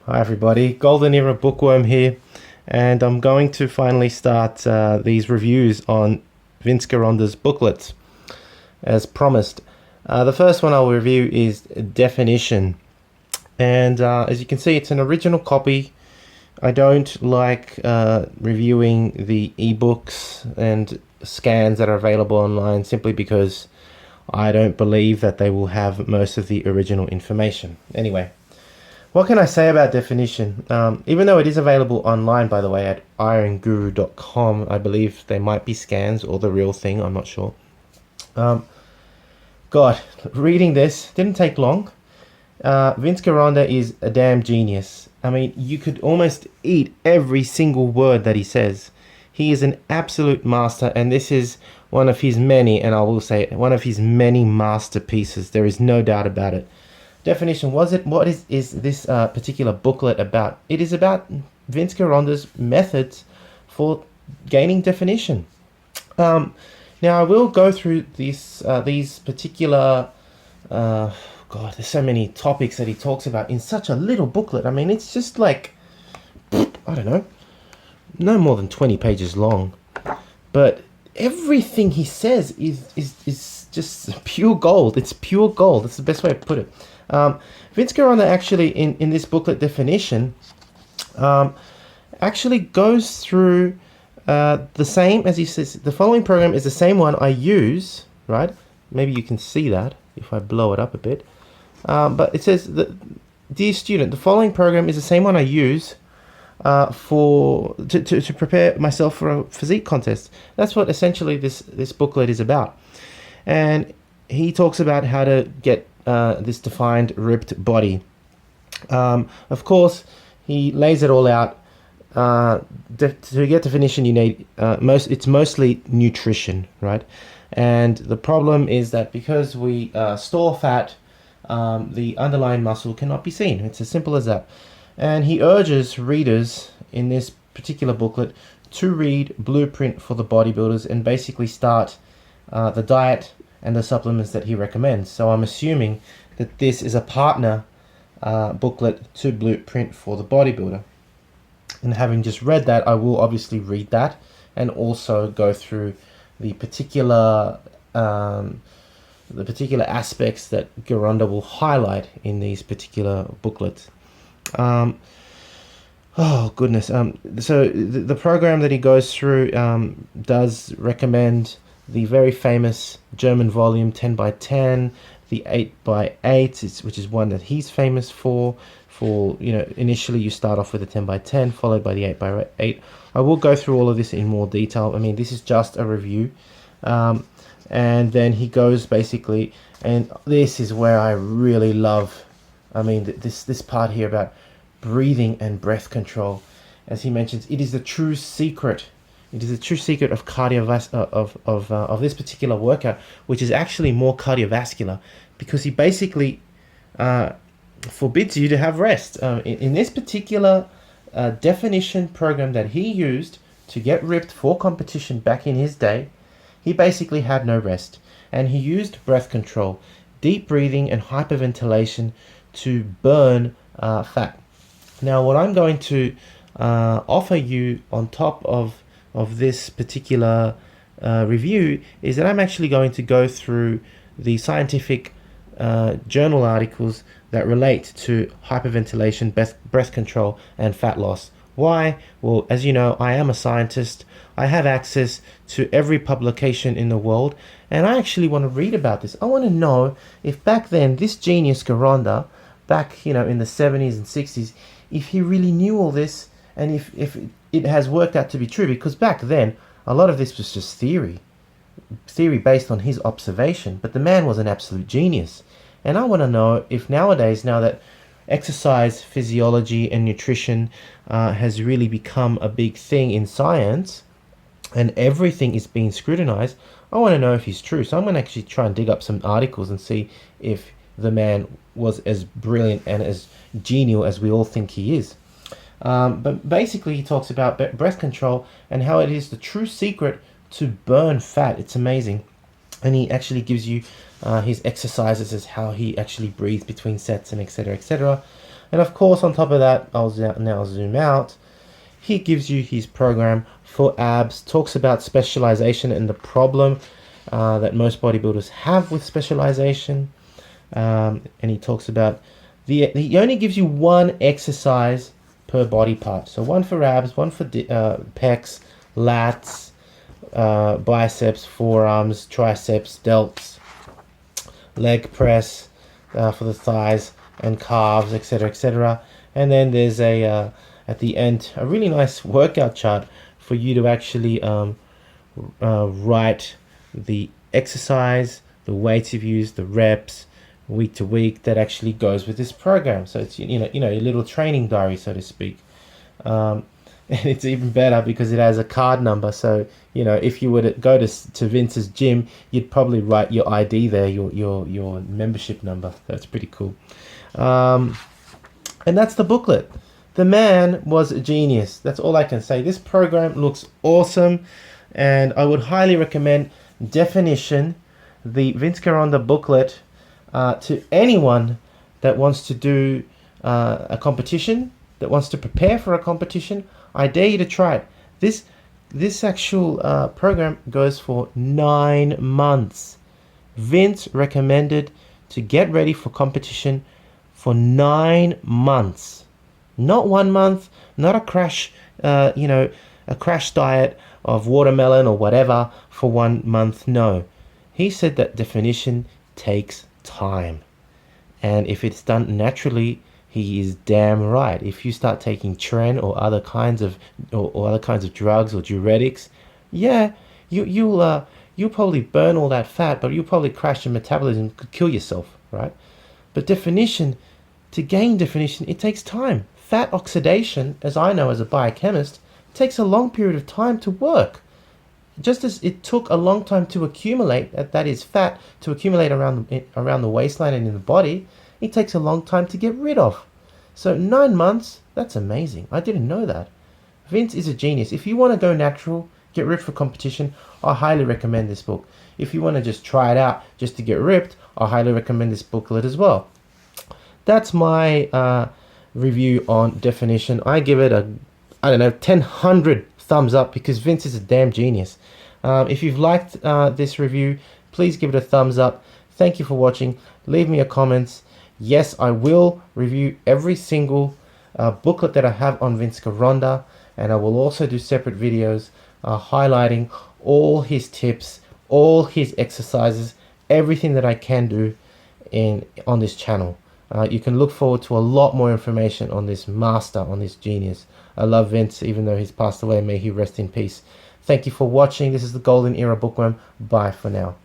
Hi everybody, Golden Era Bookworm here, and I'm going to finally start these reviews on Vince Gironda's booklets, as promised. The first one I'll review is Definition, and as you can see, it's an original copy. I don't like reviewing the ebooks and scans that are available online simply because I don't believe that they will have most of the original information. Anyway. What can I say about Definition? Even though it is available online, by the way, at ironguru.com, I believe they might be scans or the real thing, I'm not sure. God, reading this didn't take long. Vince Gironda is a damn genius. I mean, you could almost eat every single word that he says. He is an absolute master, and this is one of his many, and I will say, one of his many masterpieces. There is no doubt about it. Definition, what is this particular booklet about? It is about Vince Gironda's methods for gaining definition. Now I will go through these particular God, there's so many topics that he talks about in such a little booklet. I mean, it's just like, I don't know, no more than 20 pages long, but everything he says is just pure gold. It's pure gold. That's the best way to put it. Vince Gironda actually in this booklet Definition actually goes through the same, as he says, the following program is the same one I use, right? Maybe you can see that if I blow it up a bit. But it says that, dear student, the following program is the same one I use to prepare myself for a physique contest. That's what essentially this booklet is about. And he talks about how to get this defined ripped body. Of course, he lays it all out. To get definition, you need it's mostly nutrition, right? And the problem is that because we store fat, the underlying muscle cannot be seen. It's as simple as that. And he urges readers in this particular booklet to read Blueprint for the Bodybuilders and basically start the diet and the supplements that he recommends. So I'm assuming that this is a partner booklet to Blueprint for the Bodybuilder. And having just read that, I will obviously read that and also go through the particular aspects that Gironda will highlight in these particular booklets. Oh goodness! So the program that he goes through does recommend the very famous German volume 10 by 10, the 8 by 8, which is one that he's famous for. Initially you start off with the 10 by 10, followed by the 8 by 8. I will go through all of this in more detail. I mean, this is just a review. And then he goes basically, and this is where I really love, I mean, this part here about breathing and breath control. As he mentions, it is the true secret. It is the true secret of of this particular workout, which is actually more cardiovascular, because he basically forbids you to have rest. In this particular definition program that he used to get ripped for competition back in his day, he basically had no rest, and he used breath control, deep breathing and hyperventilation to burn fat. Now what I'm going to offer you on top of this particular review is that I'm actually going to go through the scientific journal articles that relate to hyperventilation, breath control, and fat loss. Why? Well, as you know, I am a scientist. I have access to every publication in the world, and I actually want to read about this. I want to know if back then, this genius Gironda, back in the 70s and 60s, if he really knew all this, and if it has worked out to be true, because back then, a lot of this was just theory based on his observation, but the man was an absolute genius. And I want to know if nowadays, now that exercise physiology and nutrition has really become a big thing in science and everything is being scrutinized, I want to know if he's true. So I'm going to actually try and dig up some articles and see if the man was as brilliant and as genial as we all think he is. But basically he talks about breath control and how it is the true secret to burn fat. It's amazing. And he actually gives you his exercises as how he actually breathes between sets and etc. And of course, on top of that, I'll now zoom out. He gives you his program for abs, talks about specialization and the problem that most bodybuilders have with specialization. And he talks about he only gives you one exercise per body part. So one for abs, one for pecs, lats, biceps, forearms, triceps, delts, leg press for the thighs and calves, etc., etc. And then there's a at the end a really nice workout chart for you to actually write the exercise, the weights you've used, the reps, week to week, that actually goes with this program. So it's a little training diary, so to speak. And it's even better because it has a card number. So if you were to go to Vince's gym, you'd probably write your ID there, your membership number. That's pretty cool. And that's the booklet. The man was a genius. That's all I can say. This program looks awesome, and I would highly recommend Definition, the Vince Gironda booklet, to anyone that wants to do a competition, that wants to prepare for a competition. I dare you to try it. This actual program goes for 9 months. Vince recommended to get ready for competition for 9 months. Not 1 month, not a crash, a crash diet of watermelon or whatever for 1 month. No. He said that Definition takes time. And if it's done naturally, he is damn right. If you start taking tren or other kinds of drugs or diuretics, yeah, you'll probably burn all that fat, but you'll probably crash your metabolism, could kill yourself, right? But Definition, to gain Definition, it takes time. Fat oxidation, as I know as a biochemist, takes a long period of time to work. Just as it took a long time to accumulate, that is fat, to accumulate around the waistline and in the body, it takes a long time to get rid of. So 9 months, that's amazing. I didn't know that. Vince is a genius. If you want to go natural, get ripped for competition, I highly recommend this book. If you want to just try it out just to get ripped, I highly recommend this booklet as well. That's my review on Definition. I give it 100 thumbs up because Vince is a damn genius. If you've liked this review, please give it a thumbs up. Thank you for watching. Leave me your comments. Yes, I will review every single booklet that I have on Vince Gironda, and I will also do separate videos highlighting all his tips, all his exercises, everything that I can do on this channel. You can look forward to a lot more information on this master, on this genius. I love Vince, even though he's passed away. May he rest in peace. Thank you for watching. This is the Golden Era Bookworm. Bye for now.